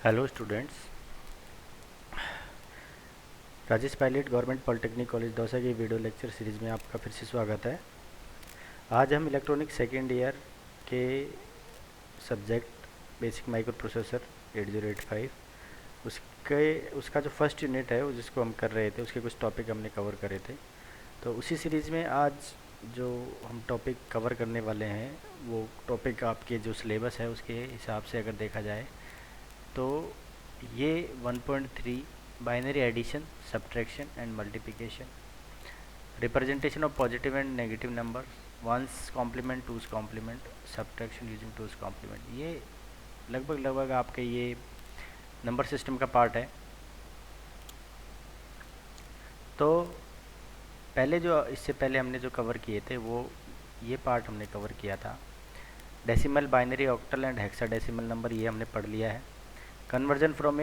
Hello students, Rajesh Pilot government polytechnic college Dausa की video lecture series में आपका फिर से स्वागत है। आज हम इलेक्ट्रॉनिक सेकेंड ईयर के सब्जेक्ट बेसिक माइक्रो प्रोसेसर 8085 उसका जो फर्स्ट यूनिट है जिसको हम कर रहे थे, उसके कुछ टॉपिक हमने कवर करे थे। तो उसी सीरीज़ में आज जो हम टॉपिक कवर करने वाले हैं वो टॉपिक आपके जो सिलेबस है उसके हिसाब से अगर देखा जाए तो ये 1.3 binary addition, subtraction and multiplication, representation of positive and negative number, one's complement, two's complement, subtraction using two's complement, ये लगभग आपके ये नंबर सिस्टम का पार्ट है। तो इससे पहले हमने जो कवर किए थे वो ये पार्ट हमने कवर किया था। Decimal, binary, octal and hexadecimal number ये हमने पढ़ लिया है। Conversion from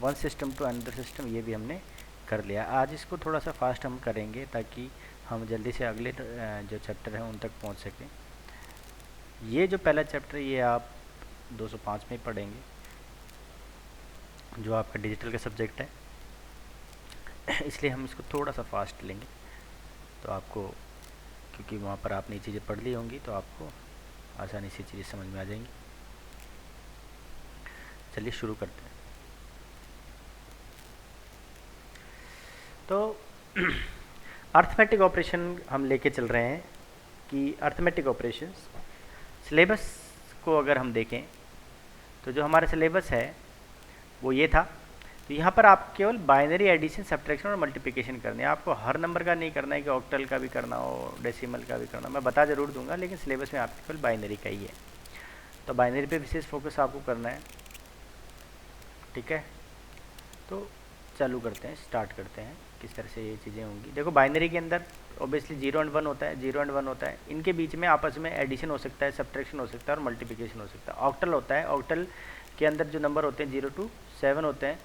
one system to another system ये भी हमने कर लिया। आज इसको थोड़ा सा फास्ट हम करेंगे ताकि हम जल्दी से अगले जो चैप्टर हैं उन तक पहुंच सकें। ये जो पहला चैप्टर ये आप 205 में पढ़ेंगे, जो आपका डिजिटल का सब्जेक्ट है, इसलिए हम इसको थोड़ा सा फास्ट लेंगे। तो आपको, क्योंकि वहाँ पर आपने ये चीज़ें पढ़ ली होंगी तो आपको आसानी से चीज़ें समझ में आ जाएंगी। चलिए शुरू करते हैं। तो अर्थमेटिक ऑपरेशन हम लेके चल रहे हैं कि अर्थमेटिक ऑपरेशंस सिलेबस को अगर हम देखें तो जो हमारा सिलेबस है वो ये था। तो यहाँ पर आप केवल बाइनरी एडिशन, सब्ट्रैक्शन और मल्टीप्लिकेशन करने हैं। आपको हर नंबर का नहीं करना है कि ऑक्टल का भी करना हो, डेसिमल का भी करना, मैं बता ज़रूर दूंगा, लेकिन सिलेबस में आपके केवल बाइनरी का ही है। तो बाइनरी पे विशेष फोकस आपको करना है, ठीक है। तो चालू करते हैं, स्टार्ट करते हैं किस तरह से ये चीज़ें होंगी। देखो, बाइनरी के अंदर ऑब्वियसली 0 एंड 1 होता है, 0 एंड 1 होता है। इनके बीच में आपस में एडिशन हो सकता है, सब्ट्रैक्शन हो सकता है और मल्टीप्लिकेशन हो सकता है। ऑक्टल होता है, ऑक्टल के अंदर जो नंबर होते हैं 0 to 7 होते हैं,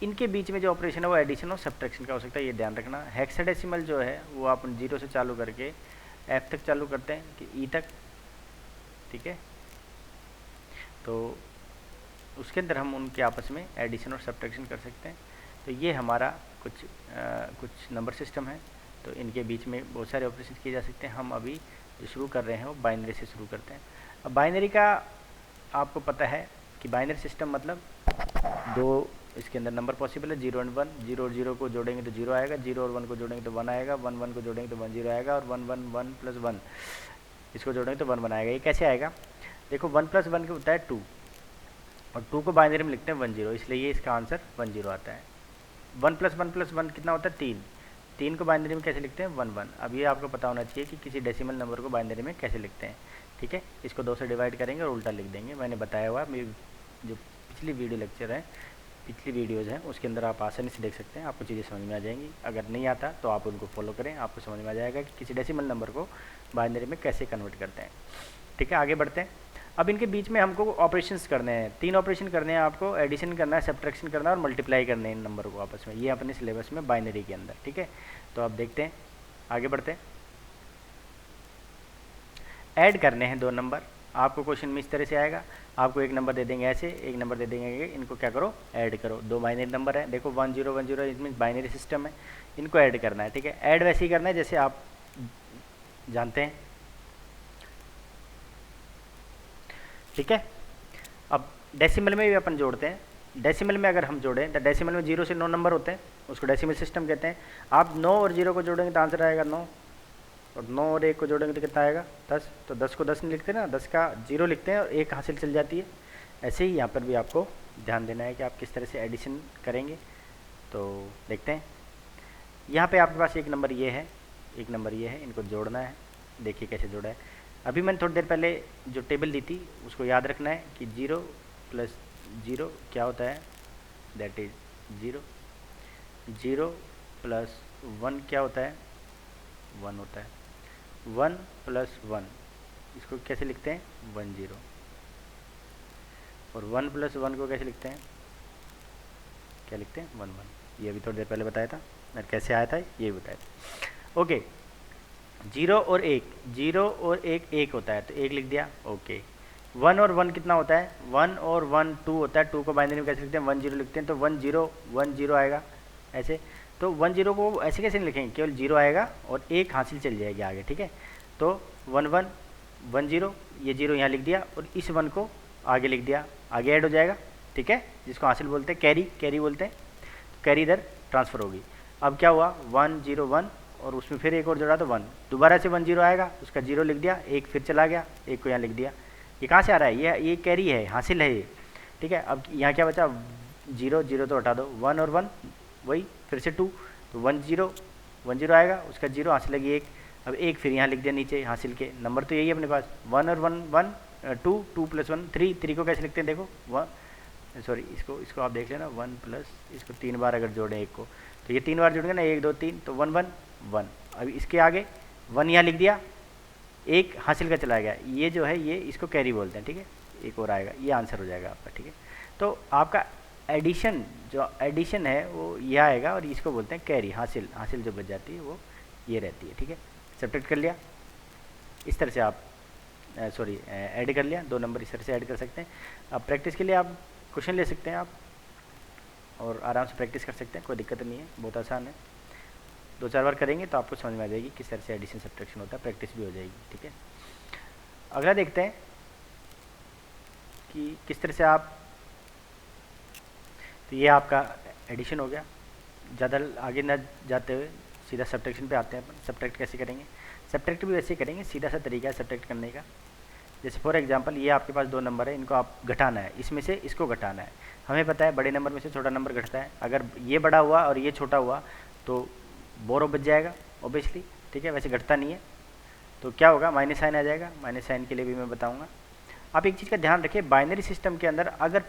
इनके बीच में जो ऑपरेशन है वो एडिशन और सब्ट्रैक्शन का हो सकता है, ये ध्यान रखना। हेक्साडेसिमल जो है वो आप 0 से चालू करके F तक चालू करते हैं कि E तक, ठीक है। तो उसके अंदर हम उनके आपस में एडिशन और सब्ट्रैक्शन कर सकते हैं। तो ये हमारा कुछ नंबर सिस्टम है, तो इनके बीच में बहुत सारे ऑपरेशन किए जा सकते हैं। हम अभी जो शुरू कर रहे हैं वो बाइनरी से शुरू करते हैं। अब बाइनरी का आपको पता है कि बाइनरी सिस्टम मतलब दो इसके अंदर नंबर पॉसिबल है, 0 एंड 1। 0 और 0 को जोड़ेंगे तो 0 आएगा, 0 और 1 को जोड़ेंगे तो 1 आएगा, 1 1 को जोड़ेंगे तो 1 0 आएगा, और 1 1 1 प्लस 1 इसको जोड़ेंगे तो 1 1 आएगा। ये कैसे आएगा? देखो, 1 प्लस 1 होता है 2, और 2 को बाइनरी में लिखते हैं 1 0, इसलिए ये इसका आंसर 1 0 आता है। 1 प्लस 1 कितना होता है? 3। 3 को बाइनरी में कैसे लिखते हैं? 1 1। अब ये आपको पता होना चाहिए कि किसी डेसिमल नंबर को बाइनरी में कैसे लिखते हैं, ठीक है। इसको 2 से डिवाइड करेंगे और उल्टा लिख देंगे। मैंने बताया हुआ, मेरी जो पिछली वीडियो लेक्चर है, पिछली वीडियोज़ हैं, उसके अंदर आप आसानी से देख सकते हैं, आपको चीज़ें समझ में आ जाएंगी। अगर नहीं आता तो आप उनको फॉलो करें, आपको समझ में आ जाएगा कि किसी डेसिमल नंबर को बाइनरी में कैसे कन्वर्ट करते हैं, ठीक है। आगे बढ़ते हैं। अब इनके बीच में हमको ऑपरेशंस करने हैं, 3 ऑपरेशन करने हैं आपको। एडिशन करना है, सब्ट्रैक्शन करना है और मल्टीप्लाई करने हैं इन नंबर को आपस में, ये अपने सिलेबस में बाइनरी के अंदर, ठीक है। तो अब देखते हैं, आगे बढ़ते हैं। ऐड करने हैं 2 नंबर। आपको क्वेश्चन में इस तरह से आएगा, आपको एक नंबर दे देंगे ऐसे, एक नंबर दे देंगे, इनको क्या करो? ऐड करो। 2 बाइनरी नंबर है, देखो 1 0 1 0, इसमें बाइनरी सिस्टम है, इनको ऐड करना है, ठीक है। ऐड वैसे ही करना है जैसे आप जानते हैं, ठीक है। अब डेसिमल में भी अपन जोड़ते हैं। डेसिमल में अगर हम जोड़ें तो डेसिमल में 0 से 9 नंबर होते हैं, उसको डेसिमल सिस्टम कहते हैं। आप 9 और 0 को जोड़ेंगे तो आंसर आएगा 9, और 9 और 1 को जोड़ेंगे तो कितना आएगा? 10। तो 10 को 10 नहीं लिखते ना, 10 का 0 लिखते हैं और 1 हासिल चल जाती है। ऐसे ही यहाँ पर भी आपको ध्यान देना है कि आप किस तरह से एडिशन करेंगे। तो देखते हैं, यहाँ पे आपके पास एक नंबर ये है, एक नंबर ये है, इनको जोड़ना है। देखिए कैसे जोड़ा है। अभी मैंने थोड़ी देर पहले जो टेबल दी थी उसको याद रखना है कि 0 प्लस 0 क्या होता है? That is 0। 0 प्लस 1 क्या होता है? 1 होता है। 1 प्लस 1 इसको कैसे लिखते हैं? 1 0। और 1 प्लस 1 को कैसे लिखते हैं? क्या लिखते हैं? 1 1। ये अभी थोड़ी देर पहले बताया था, और कैसे आया था ये बताया था। ओके, 0 और 1, 0 और 1 1 होता है, तो 1 लिख दिया, ओके। 1 और 1 कितना होता है, 1 और 1 2 होता है, 2 को बाइनरी में कैसे लिखते हैं, 1 0 लिखते हैं, तो 1 0 1 0 आएगा ऐसे। तो 1 0 को ऐसे कैसे नहीं लिखेंगे, केवल 0 आएगा और एक हासिल चल जाएगी आगे, ठीक है। तो 1 1 1 0, ये 0 यहाँ लिख दिया और इस 1 को आगे लिख दिया, आगे ऐड हो जाएगा, ठीक है, जिसको हासिल बोलते हैं, कैरी कैरी बोलते हैं। तो कैरी इधर ट्रांसफ़र होगी। अब क्या हुआ, 1 0 1 और उसमें फिर एक और जोड़ा तो 1, दोबारा से 1 0 आएगा, उसका 0 लिख दिया, एक फिर चला गया, एक को यहाँ लिख दिया। ये कहाँ से आ रहा है, ये कैरी है, हासिल है ये, ठीक है। अब यहाँ क्या बचा, 0 0 तो हटा दो, 1 और 1 वही, फिर से 2, तो 1 0 1 0 आएगा, उसका 0 हासिल लगी एक, अब एक फिर यहाँ लिख दिया नीचे हासिल के, नंबर तो यही है अपने पास, 1 और 1 1 2 2 + 1 3, 3 को कैसे लिखते हैं देखो, 1 सॉरी इसको आप देख लेना, 1 प्लस इसको 3 बार अगर जोड़ें एक को, तो ये 3 बार जुड़ेंगे ना, 1 2 3, तो 1 1 1। अब इसके आगे 1 यहाँ लिख दिया, एक हासिल का चला गया, ये जो है ये इसको कैरी बोलते हैं, ठीक है। एक और आएगा, ये आंसर हो जाएगा आपका, ठीक है। तो आपका एडिशन, जो एडिशन है वो यह आएगा और इसको बोलते हैं कैरी, हासिल, हासिल जो बच जाती है वो ये रहती है, ठीक है। सब्ट्रैक्ट कर लिया, इस तरह से आप सॉरी ऐड कर लिया, 2 नंबर इस तरह से ऐड कर सकते हैं। अब प्रैक्टिस के लिए आप क्वेश्चन ले सकते हैं आप और आराम से प्रैक्टिस कर सकते हैं, कोई दिक्कत नहीं है, बहुत आसान है। 2-4 बार करेंगे तो आपको समझ में आ जाएगी किस तरह से एडिशन सब्ट्रैक्शन होता है, प्रैक्टिस भी हो जाएगी, ठीक है। अगला देखते हैं कि किस तरह से आप, तो ये आपका एडिशन हो गया। ज़्यादा आगे न जाते हुए सीधा सब्ट्रैक्शन पे आते हैं अपन। सब्ट्रैक्ट कैसे करेंगे, सब्ट्रैक्ट भी वैसे ही करेंगे, सीधा सा तरीका है सब्ट्रैक्ट करने का। जैसे फॉर एग्जांपल ये आपके पास 2 नंबर है, इनको आप घटाना है, इसमें से इसको घटाना है। हमें पता है बड़े नंबर में से छोटा नंबर घटता है, अगर ये बड़ा हुआ और ये छोटा हुआ तो बोरो बच जाएगा ऑब्वियसली, ठीक है, वैसे घटता नहीं है। तो क्या होगा, माइनस साइन आ जाएगा, माइनस साइन के लिए भी मैं बताऊँगा। आप एक चीज़ का ध्यान रखें, बाइनरी सिस्टम के अंदर अगर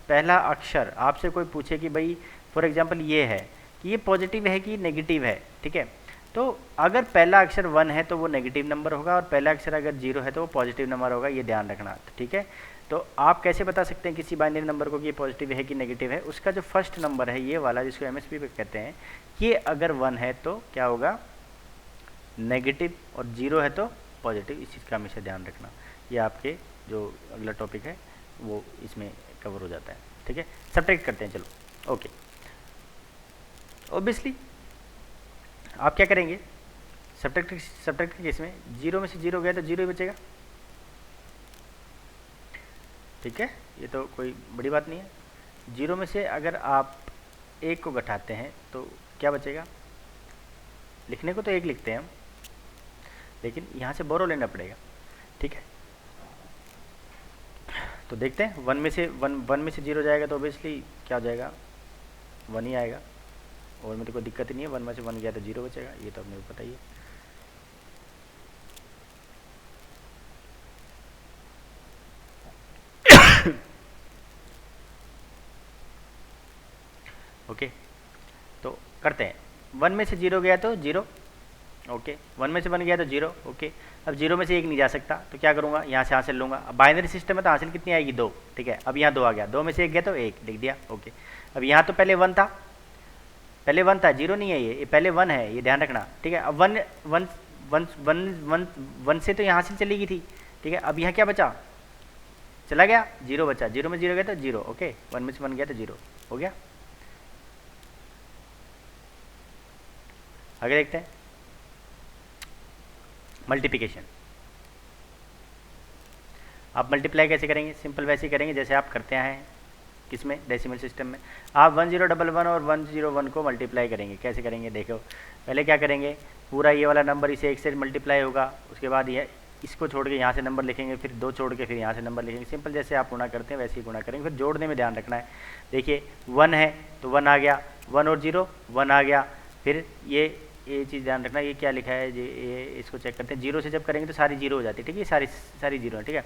पहला अक्षर आपसे कोई पूछे कि भाई फॉर एग्जांपल ये है कि ये पॉजिटिव है कि नेगेटिव है, ठीक है, तो अगर पहला अक्षर 1 है तो वो नेगेटिव नंबर होगा और पहला अक्षर अगर 0 है तो वो पॉजिटिव नंबर होगा, ये ध्यान रखना, ठीक है। तो आप कैसे बता सकते हैं किसी बाइनरी नंबर को कि ये पॉजिटिव है कि नेगेटिव है, उसका जो फर्स्ट नंबर है ये वाला जिसको MSB पे कहते हैं, ये अगर 1 है तो क्या होगा, नेगेटिव, और 0 है तो पॉजिटिव। इस चीज़ का हमेशा ध्यान रखना, ये आपके जो अगला टॉपिक है वो इसमें कवर हो जाता है, ठीक है। सब्ट्रैक्ट करते हैं, चलो ओके। ऑब्वियसली आप क्या करेंगे, सब्ट्रैक्ट के केस में 0 में से 0 गया तो 0 ही बचेगा, ठीक है, ये तो कोई बड़ी बात नहीं है। 0 में से अगर आप 1 को घटाते हैं तो क्या बचेगा, लिखने को तो 1 लिखते हैं हम, लेकिन यहाँ से बोरो लेना पड़ेगा, ठीक है। तो देखते हैं 1 में से 0 जाएगा तो ऑब्वियसली क्या हो जाएगा, 1 ही आएगा, और में तो कोई दिक्कत ही नहीं है, 1 में से 1 गया तो 0 बचेगा, ये तो अपने को पता ही है। ओके, तो करते हैं, 1 में से 0 गया तो 0, ओके, 1 में से 1 गया तो 0, ओके। अब 0 में से 1 नहीं जा सकता तो क्या करूँगा, यहाँ से हासिल लूँगा। अब बाइनरी सिस्टम में तो हासिल कितनी आएगी, 2, ठीक है। अब यहाँ 2 आ गया, 2 में से 1 गया तो 1 लिख दिया, ओके। अब यहाँ तो पहले 1 था, 0 नहीं है, ये पहले 1 है, ये ध्यान रखना, ठीक है। अब 1 से तो यहाँ हासिल चली गई थी, ठीक है। अब यहाँ क्या बचा, चला गया, 0 बचा, 0 में 0 गया तो 0, ओके, 1 में से 1 गया तो 0 हो गया। आगे देखते हैं मल्टीप्लिकेशन। आप मल्टीप्लाई कैसे करेंगे, सिंपल वैसे ही करेंगे जैसे आप करते हैं किसमें, डेसिमल सिस्टम में। आप 1011 और 101 को मल्टीप्लाई करेंगे, कैसे करेंगे देखो, पहले क्या करेंगे, पूरा ये वाला नंबर इसे 1 से मल्टीप्लाई होगा, उसके बाद ये इसको छोड़ के यहाँ से नंबर लिखेंगे, फिर 2 छोड़ के फिर यहाँ से नंबर लिखेंगे, सिंपल जैसे आप गुणा करते हैं वैसे ही गुणा करेंगे। फिर जोड़ने में ध्यान रखना है, देखिए 1 है तो 1 आ गया, 1 और 0 1 आ गया, फिर ये चीज़ ध्यान रखना, ये क्या लिखा है, ये इसको चेक करते हैं, 0 से जब करेंगे तो सारी 0 हो जाती है, ठीक है, सारी 0 है, ठीक है।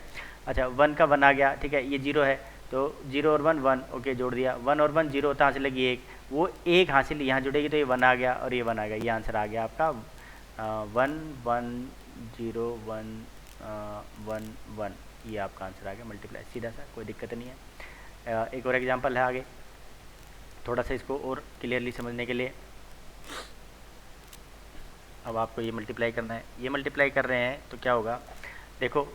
अच्छा 1 का 1 आ गया, ठीक है, ये 0 है तो 0 और 1 1, ओके, जोड़ दिया, 1 और 1 0 होता, हासिल लगी 1, वो 1 हासिल यहाँ जुड़ेगी तो ये 1 आ गया और ये 1 आ गया, ये आंसर आ गया आपका 1 1 0 1 1 1, ये आपका आंसर आ गया मल्टीप्लाई, सीधा सा, कोई दिक्कत नहीं है। एक और एग्जांपल है आगे, थोड़ा सा इसको और क्लियरली समझने के लिए। अब आपको ये मल्टीप्लाई करना है, ये मल्टीप्लाई कर रहे हैं तो क्या होगा, देखो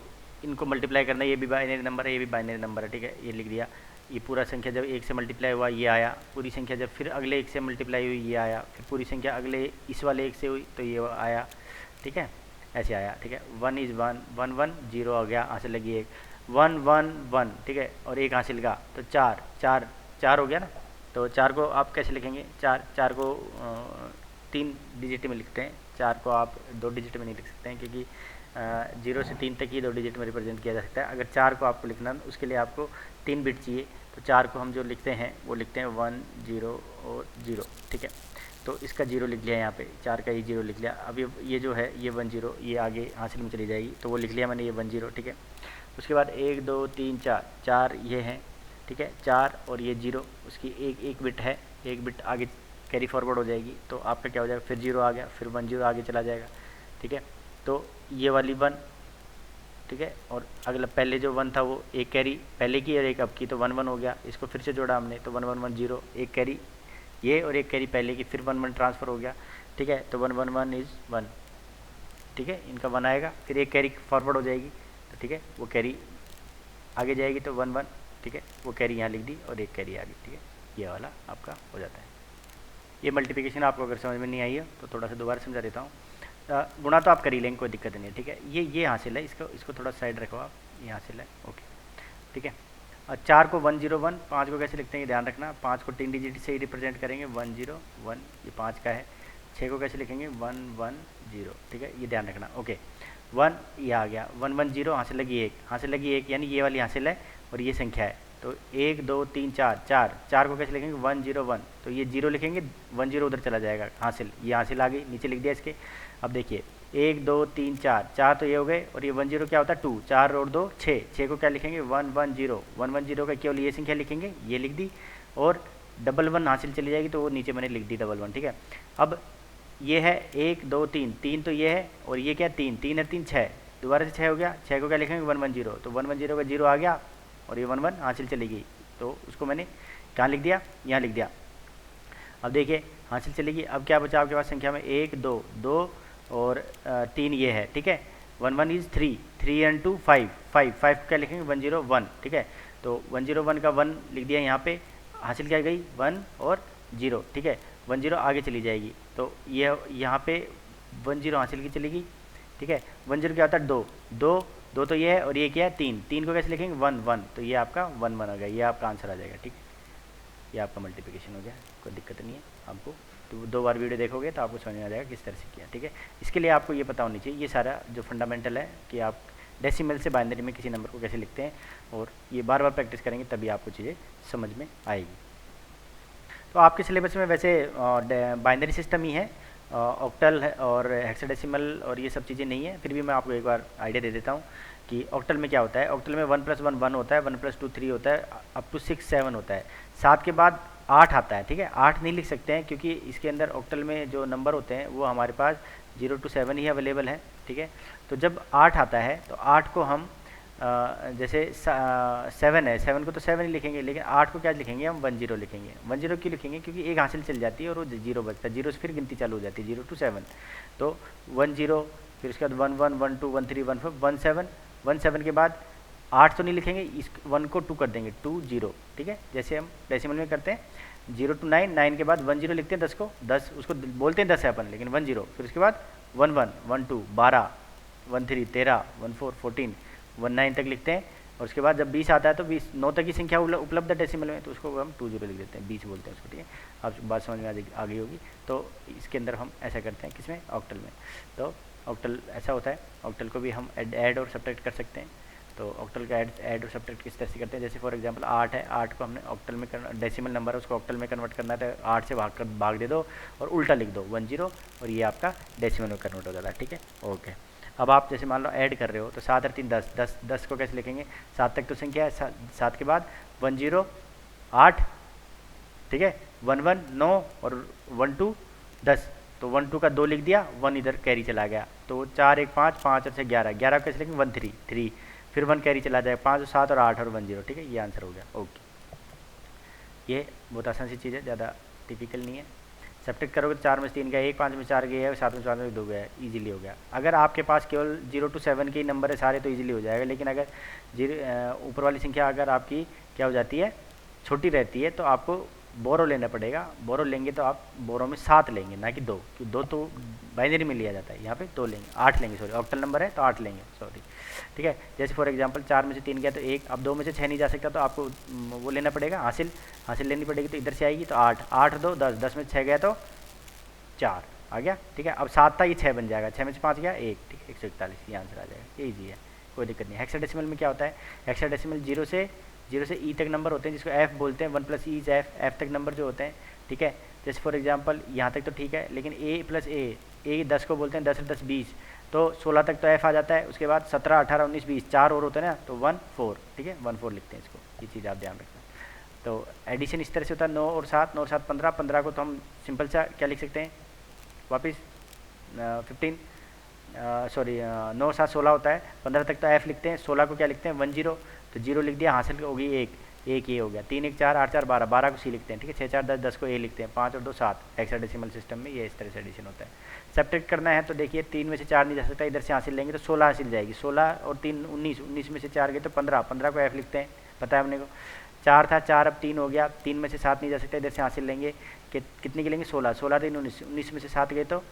इनको मल्टीप्लाई करना, ये भी बाइनरी नंबर है, ये भी बाइनरी नंबर है, ठीक है, ये लिख दिया। ये पूरा संख्या जब 1 से मल्टीप्लाई हुआ ये आया, पूरी संख्या जब फिर अगले 1 से मल्टीप्लाई हुई ये आया, फिर पूरी संख्या अगले इस वाले 1 से हुई तो ये आया, ठीक है, ऐसे आया, ठीक है। 1 इज़ 1 1 1 0 हो गया, हासिल लगी 1 1 1 1, ठीक है, और 1 हासिल का तो 4 4 4 हो गया ना। तो 4 को आप कैसे लिखेंगे, 4 को 3 डिजिट में लिखते हैं, 4 को आप 2 डिजिट में नहीं लिख सकते हैं, क्योंकि 0 से 3 तक ही 2 डिजिट में रिप्रेजेंट किया जा सकता है। अगर 4 को आपको लिखना उसके लिए आपको 3 बिट चाहिए, तो 4 को हम जो लिखते हैं वो लिखते हैं 1 0 और 0, ठीक है। तो इसका 0 लिख लिया यहाँ पे, 4 का ही 0 लिख लिया। अब ये जो है ये 1 0 ये आगे हासिल में चली जाएगी, तो वो लिख लिया मैंने ये 1 0, ठीक है। उसके बाद 1 2 3 4 4 ये हैं, ठीक है, 4 और ये 0, उसकी एक बिट है, एक बिट आगे कैरी फॉरवर्ड हो जाएगी, तो आपका क्या हो जाएगा, फिर 0 आ गया, फिर 1 0 आगे चला जाएगा, ठीक है। तो ये वाली 1, ठीक है, और अगला पहले जो 1 था वो एक कैरी पहले की और एक अब की, तो 1 1 हो गया, इसको फिर से जोड़ा हमने तो 1 1 1 0, एक कैरी ये और एक कैरी पहले की, फिर 1 1 ट्रांसफ़र हो गया, ठीक है। तो 1 1 1 इज़ 1, ठीक है, इनका 1 आएगा, फिर एक कैरी फॉरवर्ड हो जाएगी, तो ठीक है, वो कैरी आगे जाएगी तो 1 1, ठीक है, वो कैरी यहाँ लिख दी और एक कैरी आ गई, ठीक है, ये वाला आपका हो जाता है। ये मल्टीप्लिकेशन आपको अगर समझ में नहीं आई है तो थोड़ा सा दोबारा समझा देता हूँ। गुणा तो आप कर ही लेंगे, कोई दिक्कत नहीं है, ठीक है। ये हासिल है, इसको थोड़ा साइड रखो आप, ये हासिल है, ओके, ठीक है। और 4 को 1 0 1, 5 को कैसे लिखते हैं ये ध्यान रखना, 5 को 3 डिजिट से ही रिप्रेजेंट करेंगे, 1 0 1, ये 5 का है। 6 को कैसे लिखेंगे 1 1 0, ठीक है, ये ध्यान रखना, ओके। 1 ये आ गया, 1 1 0 हासिल लगी 1, हासिल लगी 1 यानी ये वाली हासिल है और ये संख्या है, तो 1 2 3 4 4 को कैसे लिखेंगे 1 0 1, तो ये 0 लिखेंगे, 1 0 उधर चला जाएगा, हासिल ये हासिल आ गई, नीचे लिख दिया इसके। अब देखिए 1 2 3 4 तो ये हो गए, और ये 1 0 क्या होता है 2, 4 और 2 6, 6 को क्या लिखेंगे 1 1 0, 1 1 0 का केवल ये संख्या लिखेंगे, ये लिख दी, और 1 1 हासिल चली जाएगी तो वो नीचे मैंने लिख दी 1 1, ठीक है। अब ये है 1 2 3 3, तो ये है, और ये क्या 3 3 और 3 6, दोबारा से 6 हो गया, 6 को क्या लिखेंगे 1 1 0, तो 1 1 0 का 0 आ गया और ये 1 1 हासिल चली गई, तो उसको मैंने कहाँ लिख दिया, यहाँ लिख दिया। अब देखिए हासिल चलेगी, अब क्या बचा आपके पास संख्या में 1 2 2 और 3 ये है, ठीक है। 1 1 इज़ 3 3 एंड 2 5 5 5 क्या लिखेंगे 1 0 1, ठीक है। तो 1 0 1 का 1 लिख दिया यहाँ पे, हासिल क्या गई 1 और 0, ठीक है। 1 0 आगे चली जाएगी, तो ये यहाँ पे 1 0 हासिल की चलेगी, ठीक है। 1 0 क्या होता है 2 2 2, तो ये है, और ये क्या है 3 3 को कैसे लिखेंगे 1 1, तो ये आपका 1 1 आ गया, ये आपका आंसर आ जाएगा, ठीक है। ये आपका मल्टीप्लिकेशन हो गया, कोई दिक्कत नहीं है आपको, तो 2 बार वीडियो देखोगे तो आपको समझ में आ जाएगा किस तरह से किया, ठीक है। इसके लिए आपको ये पता होनी चाहिए, ये सारा जो फंडामेंटल है कि आप डेसिमल से बाइनरी में किसी नंबर को कैसे लिखते हैं, और ये बार बार प्रैक्टिस करेंगे तभी आपको चीज़ें समझ में आएगी। तो आपके सिलेबस में वैसे बाइनरी सिस्टम ही है, ऑक्टल है और हेक्साडेसिमल और ये सब चीज़ें नहीं है, फिर भी मैं आपको एक बार आइडिया दे देता हूँ कि ऑक्टल में क्या होता है। ऑक्टल में 1 + 1 1 होता है, 1 + 2 3 होता है, अप टू 6 7 होता है, 7 के बाद 8 आता है, ठीक है। 8 नहीं लिख सकते हैं क्योंकि इसके अंदर ऑक्टल में जो नंबर होते हैं वो हमारे पास 0 to 7 ही अवेलेबल है, ठीक है। तो जब 8 आता है तो 8 को हम जैसे 7 है, 7 को तो 7 ही लिखेंगे, लेकिन 8 को क्या लिखेंगे हम 1 0 लिखेंगे। 1 0 क्यों लिखेंगे, क्योंकि एक हासिल चल जाती है और वो 0 बचता है, 0 से फिर गिनती चालू हो जाती है 0 to 7, तो 1 0, फिर उसके बाद 1 1 1 2 1 3 1 4 1 7 1 7 के बाद 8 तो नहीं लिखेंगे, इस 1 को 2 कर देंगे 2 0, ठीक है। जैसे हम डेसिमल में करते हैं 0 to 9, 9 के बाद 1 0 लिखते हैं, 10 को 10 उसको बोलते हैं 10 है अपन, लेकिन 1 0, फिर उसके बाद 1 1 1 2 12 1 3 13 1 4 14 1 9 तक लिखते हैं, और उसके बाद जब 20 आता है तो 20 9 तक की संख्या उपलब्ध है डेसिमल में, तो उसको हम 2 0 लिख देते हैं, 20 बोलते हैं उसको, ठीक है। आप बात समझ में आ गई होगी। तो इसके अंदर हम ऐसा करते हैं, किसमें, ऑक्टल में। तो ऑक्टल ऐसा होता है, ऑक्टल को भी हम ऐड और सब्ट्रैक्ट कर सकते हैं। तो ऑक्टल का ऐड और सब्ट्रैक्ट किस तरह से करते हैं, जैसे फॉर एग्जांपल 8 है, 8 को हमने ऑक्टल में डेसिमल नंबर है उसको ऑक्टल में कन्वर्ट करना है, तो 8 से भाग दे दो और उल्टा लिख दो 1 0, और ये आपका डेसिमल में कन्वर्ट हो जाता है, ठीक है, ओके। अब आप जैसे मान लो ऐड कर रहे हो तो 7 और 3 10 10 10 को कैसे लिखेंगे, 7 तक तो संख्या है, 7 के बाद 1 0 8, ठीक है, 1 1 9 और 1 2 10, तो 1 2 का 2 लिख दिया, 1 इधर कैरी चला गया, तो 4 1 5 5 और 6 11 11 कैसे लिखेंगे 1 3 3, फिर 1 कैरी चला जाएगा, 5 और 7 और 8 और 1 0, ठीक है, ये आंसर हो गया, ओके। ये बहुत आसान सी चीज़ है, ज़्यादा टिपिकल नहीं है। सब्ट्रैक्ट करोगे तो 4 में से 3 गया 1, 5 में 4 गया है, 7 में 4 में 2 गया है, ईजिली हो गया। अगर आपके पास केवल 0 to 7 के ही नंबर है सारे तो ईजिली हो जाएगा, लेकिन अगर ऊपर वाली संख्या अगर आपकी क्या हो जाती है, छोटी रहती है, तो आपको बोरो लेना पड़ेगा। बोरो लेंगे तो आप बोरो में 7 लेंगे ना कि 2, क्योंकि 2 तो बाइनरी में लिया जाता है, यहाँ पे 2 लेंगे, 8 लेंगे, सॉरी ऑक्टल नंबर है तो 8 लेंगे, सॉरी, ठीक है। जैसे फॉर एग्जांपल 4 में से 3 गया तो 1, अब 2 में से 6 नहीं जा सकता तो आपको वो लेना पड़ेगा, हासिल लेनी पड़ेगी, तो इधर से आएगी तो 8, 8 2 10, 10 में 6 गया तो 4 आ गया, ठीक है। अब 7 था ये 6 बन जाएगा, 6 में से 5 गया 1, ठीक है, 141 ये आंसर आ जाएगा, ये ईजी है, कोई दिक्कत नहीं। हेक्साडेसिमल में क्या होता है, हेक्साडेसिमल 0 से ई तक नंबर होते हैं, जिसको एफ बोलते हैं, 1 + ई इज एफ तक नंबर जो होते हैं, ठीक है। जैसे फॉर एग्जांपल यहाँ तक तो ठीक है, लेकिन ए + ए 10 को बोलते हैं, 10 + 10 20, तो 16 तक तो एफ आ जाता है, उसके बाद 17 18 19 20 4 और होते हैं ना, तो 1 4, ठीक है, 1 4 लिखते हैं इसको, ये चीज़ आप ध्यान रखना। तो एडिशन इस तरह से होता है, 9 और 7, 9 और 7 15, 15 को तो हम सिंपल सा क्या लिख सकते हैं वापस 15, सॉरी 9 और 7 16 होता है, 15 तक तो एफ लिखते हैं, 16 को क्या लिखते हैं 1 0, तो 0 लिख दिया, हासिल होगी 1 ये हो गया, 3 1 4 8 4 12, 12 को सी लिखते हैं, ठीक है, 6 4 10, 10 को ए लिखते हैं, 5 और 2 7, हेक्साडेसिमल सिस्टम में ये इस तरह से एडिशन होता है। सब्ट्रैक्ट करना है तो देखिए 3 में से 4 नहीं जा सकता, इधर से हासिल लेंगे तो 16 हासिल जाएगी, 16 और 3 19, 19 में से 4 गए तो 15, 15 को एफ लिखते हैं, पता है अपने को, 4 था 4 अब 3 हो गया, 3 में से 7 नहीं जा सकता, इधर से हासिल लेंगे कि कितने के लेंगे 16, 16 3 19, 19 में से 7 गए तो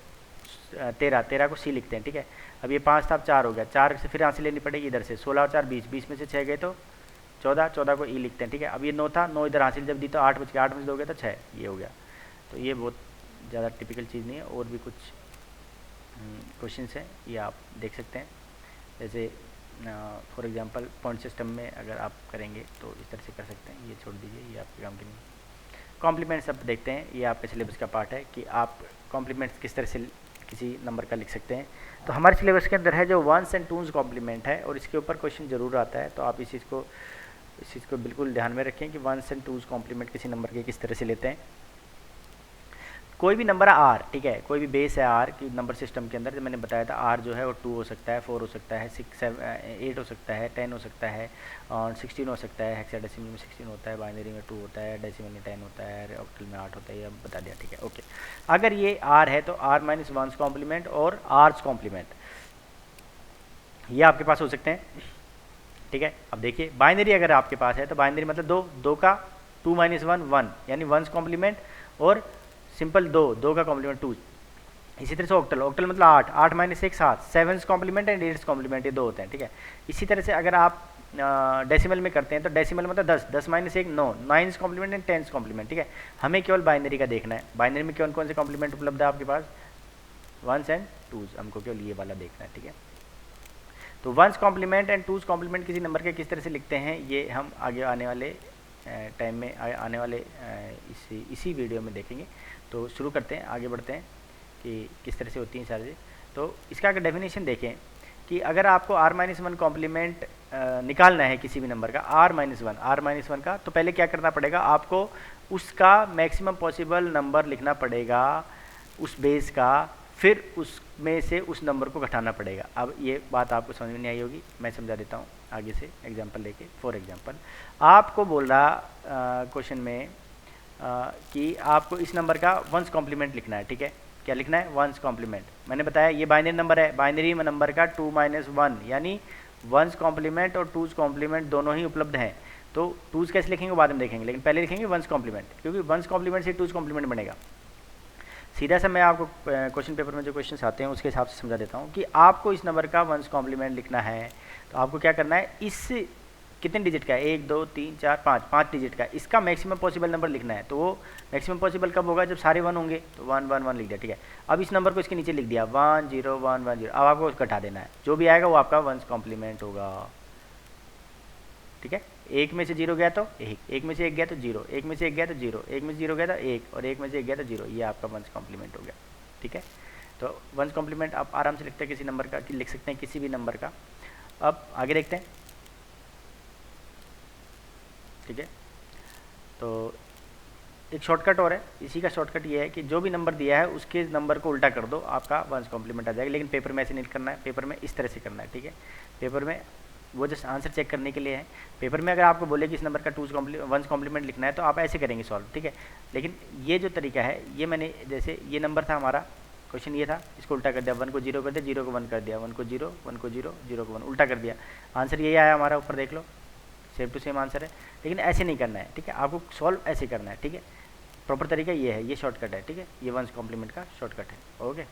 13, 13 को सी लिखते हैं, ठीक है। अब ये 5 था अब 4 हो गया, 4 से फिर हासिल लेनी पड़ेगी इधर से, 16 और 4 20, 20 में से 6 गए तो 14, 14 को ई लिखते हैं, ठीक है। अब ये 9 था, 9 इधर हासिल जब दी तो 8 बच गया, 8 में से 2 गया तो 6, ये हो गया। तो ये बहुत ज़्यादा टिपिकल चीज़ नहीं है, और भी कुछ क्वेश्चंस हैं ये आप देख सकते हैं। जैसे फॉर एग्जांपल पॉइंट सिस्टम में अगर आप करेंगे तो इस तरह से कर सकते हैं, ये छोड़ दीजिए, ये आपके काम की नहीं। कॉम्प्लीमेंट्स अब देखते हैं, ये आपके सिलेबस का पार्ट है कि आप कॉम्प्लीमेंट्स किस तरह से किसी नंबर का लिख सकते हैं। तो हमारे सिलेबस के अंदर है जो वंस एंड टूज कॉम्प्लीमेंट है, और इसके ऊपर क्वेश्चन ज़रूर आता है, तो आप इस चीज़ को बिल्कुल ध्यान में रखें कि वंस एंड टूज कॉम्प्लीमेंट किसी नंबर के किस तरह से लेते हैं। कोई भी नंबर है आर, ठीक है, कोई भी बेस है आर की नंबर सिस्टम के अंदर, जो मैंने बताया था आर जो है वो 2 हो सकता है, 4 हो सकता है, 6 7 8 हो सकता है, 10 हो सकता है, और 16 हो सकता है। हेक्साडेसिमल में 16 होता है, बाइनरी में 2 होता है, डेसिमल में 10 होता है, ऑक्टल में 8 होता है, ये बता दिया, ठीक है, ओके। अगर ये आर है तो आर माइनस वंस कॉम्प्लीमेंट और आर्स कॉम्प्लीमेंट ये आपके पास हो सकते हैं, ठीक है। अब देखिए बाइनरी अगर आपके पास है तो बाइनरी मतलब 2 का 2 - 1 1, यानी वंस कॉम्प्लीमेंट, और सिंपल 2 का कॉम्प्लीमेंट 2। इसी तरह से ऑक्टल मतलब 8, 8 - 1 7, 7 कॉम्प्लीमेंट एंड 8 कॉम्प्लीमेंट, ये 2 होते हैं, ठीक है। इसी तरह से अगर आप डेसिमल में करते हैं तो डेसिमल मतलब 10, 10 - 1 9, 9 कॉम्प्लीमेंट एंड 10 कॉम्प्लीमेंट, ठीक है। हमें केवल बाइनरी का देखना है, बाइनरी में कौन से कॉम्प्लीमेंट उपलब्ध है आपके पास, वंस एंड टूज, हमको केवल ये वाला देखना है, ठीक है। तो one's complement and two's complement किसी नंबर के किस तरह से लिखते हैं, ये हम आगे आने वाले टाइम में आने वाले इसी वीडियो में देखेंगे। तो शुरू करते हैं, आगे बढ़ते हैं कि किस तरह से होती हैं सारी। तो इसका अगर डेफिनेशन देखें कि अगर आपको r - 1 कॉम्प्लीमेंट निकालना है किसी भी नंबर का, r - 1 का, तो पहले क्या करना पड़ेगा, आपको उसका मैक्सिमम पॉसिबल नंबर लिखना पड़ेगा उस बेस का, फिर उसमें से उस नंबर को घटाना पड़ेगा। अब ये बात आपको समझ में नहीं आई होगी, मैं समझा देता हूँ आगे से एग्जांपल लेके। फॉर एग्जांपल आपको बोल रहा क्वेश्चन में कि आपको इस नंबर का वंस कॉम्प्लीमेंट लिखना है, ठीक है। क्या लिखना है, वंस कॉम्प्लीमेंट। मैंने बताया ये बाइनरी नंबर है, बाइनरी नंबर का 2 - 1, यानी वंस कॉम्प्लीमेंट और टूज कॉम्प्लीमेंट दोनों ही उपलब्ध हैं। तो टूज कैसे लिखेंगे बाद में देखेंगे, लेकिन पहले लिखेंगे वंस कॉम्प्लीमेंट, क्योंकि वंस कॉम्प्लीमेंट से टूज कॉम्प्लीमेंट बनेगा। सीधा सा मैं आपको क्वेश्चन पेपर में जो क्वेश्चन आते हैं उसके हिसाब से समझा देता हूँ कि आपको इस नंबर का वंस कॉम्प्लीमेंट लिखना है, तो आपको क्या करना है, इस कितने डिजिट का है, 1 2 3 4 5 डिजिट का, इसका मैक्सिमम पॉसिबल नंबर लिखना है। तो वो मैक्सिमम पॉसिबल कब होगा, जब सारे 1 होंगे, तो 1 1 1 लिख दिया, ठीक है। अब इस नंबर को इसके नीचे लिख दिया 1 0 1 1 0, अब आपको घटा देना है, जो भी आएगा वो आपका वंस कॉम्प्लीमेंट होगा, ठीक है। 1 में से 0 गया तो 1, 1 में से 1 गया तो 0, 1 में से 1 गया तो 0, 1 में से 0 गया तो 1, और 1 में से 1 गया तो 0, ये आपका वंस कॉम्प्लीमेंट हो गया, ठीक है। तो वंस कॉम्प्लीमेंट आप आराम से लिखते हैं किसी नंबर का, लिख सकते हैं किसी भी नंबर का। अब आगे देखते हैं, ठीक है। तो एक शॉर्टकट और है, इसी का शॉर्टकट ये है कि जो भी नंबर दिया है उसके नंबर को उल्टा कर दो, आपका वंस कॉम्प्लीमेंट आ जाएगा। लेकिन पेपर में ऐसे नहीं करना है, पेपर में इस तरह से करना है, ठीक है। पेपर में वो जस्ट आंसर चेक करने के लिए है। पेपर में अगर आपको बोले कि इस नंबर का वंस कॉम्प्लीमेंट लिखना है तो आप ऐसे करेंगे सॉल्व, ठीक है। लेकिन ये जो तरीका है, ये मैंने जैसे ये नंबर था हमारा, क्वेश्चन ये था, इसको उल्टा कर दिया, 1 को 0 कर दिया, 0 को 1 कर दिया, 1 को 0, 1 को 0, 0 को 1, उल्टा कर दिया, आंसर यही आया हमारा, ऊपर देख लो, सेम टू सेम आंसर है। लेकिन ऐसे नहीं करना है, ठीक है, आपको सॉल्व ऐसे करना है, ठीक है। प्रॉपर तरीका ये है, ये शॉर्टकट है, ठीक है, ये वंस कॉम्प्लीमेंट का शॉर्टकट है। ओके,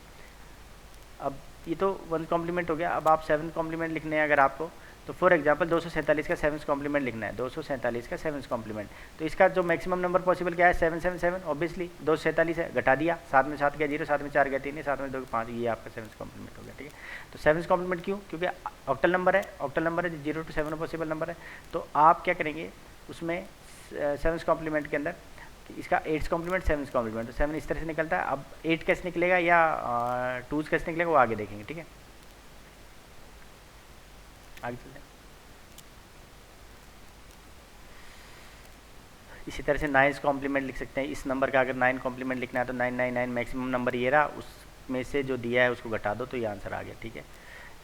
अब ये तो वंस कॉम्प्लीमेंट हो गया। अब आप 7 कॉम्प्लीमेंट लिखने हैं अगर आपको, तो फॉर एग्जांपल 247 का 7 कॉम्प्लीमेंट लिखना है, 247 का 7 कॉम्प्लीमेंट, तो इसका जो मैक्सिमम नंबर पॉसिबल क्या है, 777, ऑब्वियसली 247 है, घटा दिया, 7 में 7 गया 0, 7 में 4 गया 3, 7 में 2 5, ये आपका 7 कॉम्प्लीमेंट हो गया, ठीक है। तो 7 कॉम्प्लीमेंट क्यों, क्योंकि ऑक्टल नंबर है, ऑक्टल नंबर है, 0 to 7 पॉसिबल नंबर है। तो आप क्या करेंगे उसमें 7 कॉम्प्लीमेंट के अंदर, इसका 8 कॉम्प्लीमेंट 7 कॉम्प्लीमेंट, तो 7 इस तरह से निकलता है। अब 8 कैसे निकलेगा या 2 कैसे निकलेगा वो आगे देखेंगे, ठीक है, आगे चलते हैं। इसी तरह से 9 कॉम्प्लीमेंट लिख सकते हैं। इस नंबर का अगर 9 कॉम्प्लीमेंट लिखना है तो 999 मैक्सिमम नंबर ये रहा, उसमें से जो दिया है उसको घटा दो तो ये आंसर आ गया, ठीक है।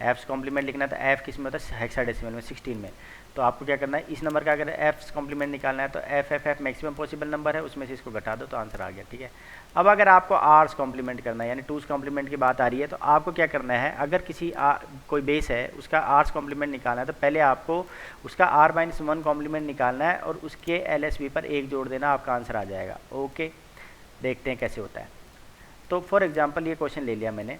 एफ्स कॉम्प्लीमेंट लिखना है तो एफ किस में होता है, हेक्साडेसिमल में 16 में। तो आपको क्या करना है, इस नंबर का अगर एफ्स कॉम्प्लीमेंट निकालना है तो F F F maximum possible number है, उसमें से इसको घटा दो तो आंसर आ गया, ठीक है। अब अगर आपको आर्स कॉम्प्लीमेंट करना है, यानी 2 कॉम्प्लीमेंट की बात आ रही है, तो आपको क्या करना है, अगर किसी कोई बेस है उसका आर्स कॉम्प्लीमेंट निकालना है तो पहले आपको उसका r-1 कॉम्प्लीमेंट निकालना है और उसके LSB पर 1 जोड़ देना, आपका आंसर आ जाएगा। ओके, देखते हैं कैसे होता है। तो फॉर एग्जाम्पल ये क्वेश्चन ले लिया मैंने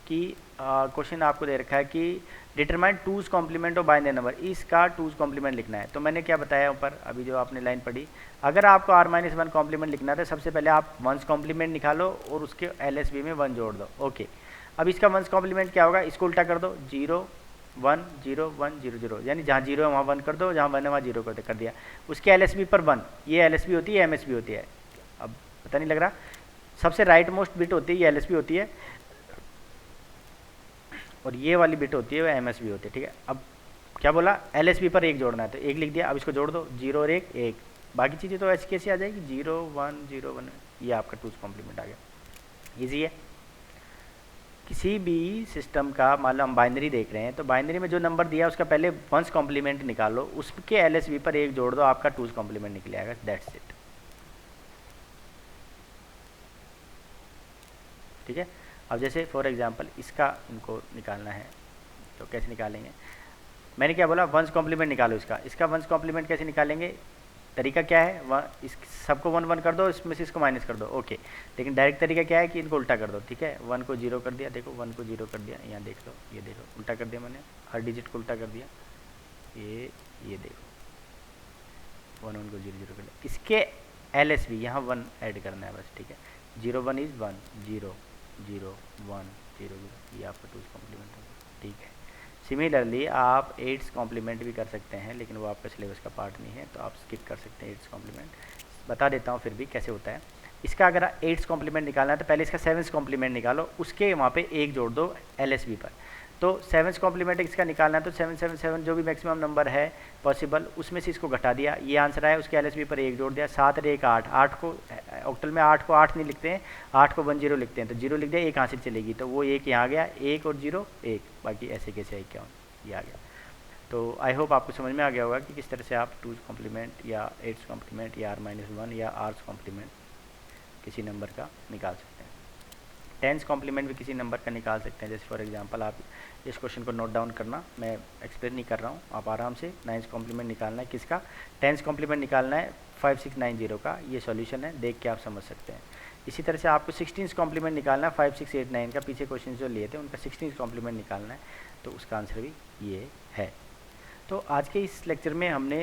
कि क्वेश्चन आपको दे रखा है कि determine 2's complement of binary number, इसका 2's कॉम्प्लीमेंट लिखना है। तो मैंने क्या बताया ऊपर, अभी जो आपने लाइन पढ़ी, अगर आपको r-1 कॉम्प्लीमेंट लिखना है तो सबसे पहले आप 1's कॉम्प्लीमेंट निकालो और उसके LSB में 1 जोड़ दो। ओके, अब इसका 1's कॉम्प्लीमेंट क्या होगा, इसको उल्टा कर दो, 0 1 0 1 0 0, यानी जहाँ 0 है वहाँ 1 कर दो, जहाँ 1 है वहाँ 0 कर दिया, उसके LSB पर 1, ये LSB होती है, MSB होती है, अब पता नहीं लग रहा, सबसे राइट मोस्ट बिट होती है ये LSB होती है, और ये वाली बिट होती है वो MSB होती है, ठीक है। अब क्या बोला, LSB पर 1 जोड़ना है तो 1 लिख दिया, अब इसको जोड़ दो, 0 और 1 1, बाकी चीज़ें तो ऐसी कैसे आ जाएगी, 0 1 0 1, ये आपका 2's कॉम्प्लीमेंट आ गया, ईजी है। किसी भी सिस्टम का मान लो हम बाइनरी देख रहे हैं, तो बाइनरी में जो नंबर दिया उसका पहले 1's कॉम्प्लीमेंट निकालो, उसके LSB पर 1 जोड़ दो, आपका 2's कॉम्प्लीमेंट निकल आएगा, दैट्स इट, ठीक है। अब जैसे फॉर एग्जांपल इसका इनको निकालना है तो कैसे निकालेंगे, मैंने क्या बोला, 1's कॉम्प्लीमेंट निकालो, इसका 1's कॉम्प्लीमेंट कैसे निकालेंगे, तरीका क्या है, इस सबको 1 1 कर दो, इसमें से इसको माइनस कर दो, ओके। लेकिन डायरेक्ट तरीका क्या है कि इनको उल्टा कर दो, ठीक है, 1 को 0 कर दिया, देखो 1 को 0 कर दिया, यहाँ देख लो, ये देखो उल्टा कर दिया मैंने, हर डिजिट को उल्टा कर दिया, ये देखो 1 1 को 0 0 कर दिया, इसके LSB यहाँ 1 ऐड करना है बस, ठीक है, 0 1 इज़ 1 0 0 1 0 0, ये आपका 2's कॉम्प्लीमेंट होगा, ठीक है। सिमिलरली आप 8's कॉम्प्लीमेंट भी कर सकते हैं, लेकिन वो आपका सिलेबस का पार्ट नहीं है तो आप स्किप कर सकते हैं 8's कॉम्प्लीमेंट, बता देता हूँ फिर भी कैसे होता है। इसका अगर 8's कॉम्प्लीमेंट निकालना है तो पहले इसका 7's कॉम्प्लीमेंट निकालो, उसके वहाँ पे 1 जोड़ दो LSB पर, तो 7's कॉम्प्लीमेंट इसका निकालना है तो 777 जो भी मैक्सिमम नंबर है पॉसिबल, उसमें से इसको घटा दिया, ये आंसर आया, उसके LSB पर 1 जोड़ दिया, 7 और 1 8, 8 को ऑक्टल में 8 को 8 नहीं लिखते हैं, 8 को 1 0 लिखते हैं, तो 0 लिख दिया, 1 कहाँ से चलेगी, तो वो 1 यहाँ गया, 1 और 0 1, बाकी ऐसे कैसे है क्या ये आ गया। तो आई होप आपको समझ में आ गया होगा कि किस तरह से आप 2's कॉम्प्लीमेंट या 8's कॉम्प्लीमेंट या r-1 या r's कॉम्प्लीमेंट किसी नंबर का निकाल सकते हैं। 10's कॉम्प्लीमेंट भी किसी नंबर का निकाल सकते हैं, जैसे फॉर एग्जांपल आप इस क्वेश्चन को नोट डाउन करना, मैं एक्सप्लेन नहीं कर रहा हूँ, आप आराम से 9's कॉम्प्लीमेंट निकालना है किसका, 10's कॉम्प्लीमेंट निकालना है 5690 का, ये सॉल्यूशन है, देख के आप समझ सकते हैं। इसी तरह से आपको 16's कॉम्प्लीमेंट निकालना है 5689 का, पीछे क्वेश्चन जो लिए थे उनका 16's कॉम्प्लीमेंट निकालना है, तो उसका आंसर भी ये है। तो आज के इस लेक्चर में हमने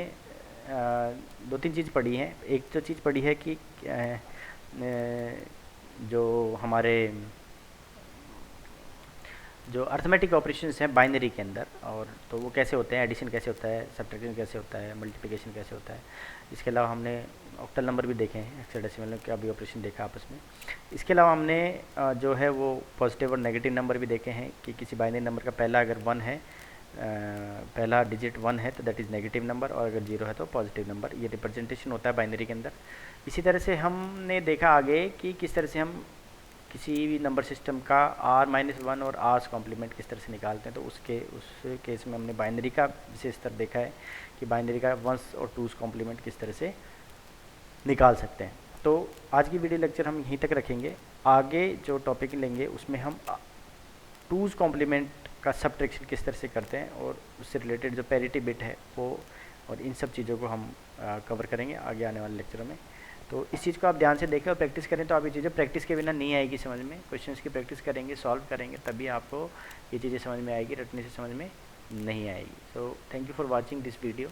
2-3 चीज़ पढ़ी हैं। एक तो चीज़ पढ़ी है कि जो हमारे जो अर्थमेटिक ऑपरेशंस हैं बाइनरी के अंदर, और तो वो कैसे होते हैं, एडिशन कैसे होता है, सब्ट्रैक्शन कैसे होता है, मल्टीप्लिकेशन कैसे होता है। इसके अलावा हमने ऑक्टल नंबर भी देखे हैं, हेक्साडेसिमल में क्या भी ऑपरेशन देखा आपस में। इसके अलावा हमने जो है वो पॉजिटिव और नेगेटिव नंबर भी देखे हैं कि किसी बाइनरी नंबर का पहला अगर 1 है, पहला डिजिट 1 है तो दैट इज़ नेगेटिव नंबर, और अगर 0 है तो पॉजिटिव नंबर, ये रिप्रेजेंटेशन होता है बाइनरी के अंदर। इसी तरह से हमने देखा आगे कि किस तरह से हम किसी भी नंबर सिस्टम का r-1 और आर्स कॉम्प्लीमेंट किस तरह से निकालते हैं, तो उस केस में हमने बाइनरी का विशेषतर देखा है कि बाइनरी का वंस और टूस कॉम्प्लीमेंट किस तरह से निकाल सकते हैं। तो आज की वीडियो लेक्चर हम यहीं तक रखेंगे। आगे जो टॉपिक लेंगे उसमें हम टूस कॉम्प्लीमेंट का सब्ट्रैक्शन किस तरह से करते हैं और उससे रिलेटेड जो पैरिटी बिट है वो, और इन सब चीज़ों को हम कवर करेंगे आगे आने वाले लेक्चरों में। तो इस चीज़ को आप ध्यान से देखें और प्रैक्टिस करें, तो आप ये चीज़ें प्रैक्टिस के बिना नहीं आएगी समझ में। क्वेश्चंस की प्रैक्टिस करेंगे, सॉल्व करेंगे, तभी आपको ये चीज़ें समझ में आएगी, रटने से समझ में नहीं आएगी। So thank you for watching this video.